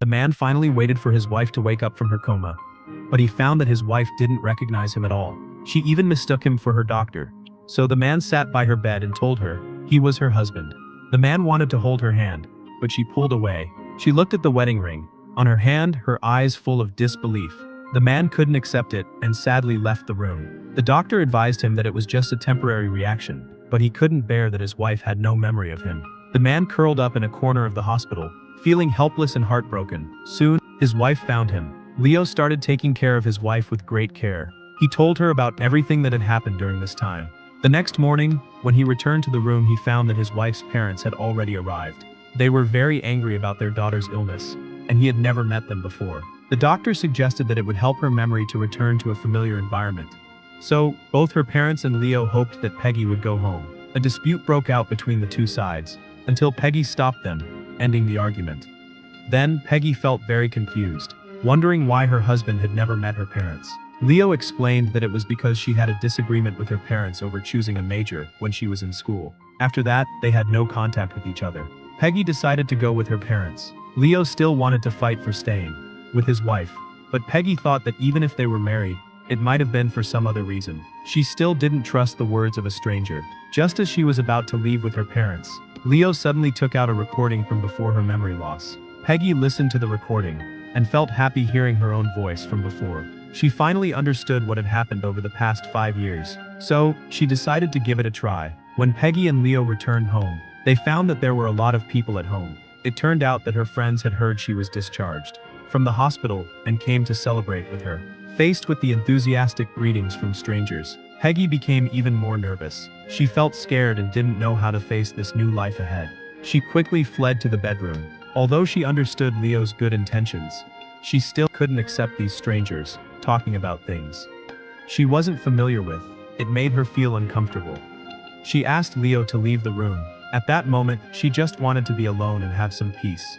man finally waited for his wife to wake up from her coma, but he found that his wife didn't recognize him at all. She even mistook him for her doctor. So the man sat by her bed and told her he was her husband. The man wanted to hold her hand, but she pulled away. She looked at the wedding ring on her hand, her eyes full of disbelief. The man couldn't accept it and sadly left the room. The doctor advised him that it was just a temporary reaction, but he couldn't bear that his wife had no memory of him. The man curled up in a corner of the hospital, feeling helpless and heartbroken. Soon, his wife found him. Leo started taking care of his wife with great care. He told her about everything that had happened during this time. The next morning, when he returned to the room, he found that his wife's parents had already arrived. They were very angry about their daughter's illness, and he had never met them before. The doctor suggested that it would help her memory to return to a familiar environment. So, both her parents and Leo hoped that Peggy would go home. A dispute broke out between the two sides, until Peggy stopped them, ending the argument. Then, Peggy felt very confused, wondering why her husband had never met her parents. Leo explained that it was because she had a disagreement with her parents over choosing a major when she was in school. After that, they had no contact with each other. Peggy decided to go with her parents. Leo still wanted to fight for staying with his wife, but Peggy thought that even if they were married, it might have been for some other reason. She still didn't trust the words of a stranger. Just as she was about to leave with her parents, Leo suddenly took out a recording from before her memory loss. Peggy listened to the recording and felt happy hearing her own voice from before. She finally understood what had happened over the past 5 years. So, she decided to give it a try. When Peggy and Leo returned home, they found that there were a lot of people at home. It turned out that her friends had heard she was discharged from the hospital and came to celebrate with her. Faced with the enthusiastic greetings from strangers, Peggy became even more nervous. She felt scared and didn't know how to face this new life ahead. She quickly fled to the bedroom. Although she understood Leo's good intentions, she still couldn't accept these strangers talking about things she wasn't familiar with. It made her feel uncomfortable. She asked Leo to leave the room. At that moment, she just wanted to be alone and have some peace.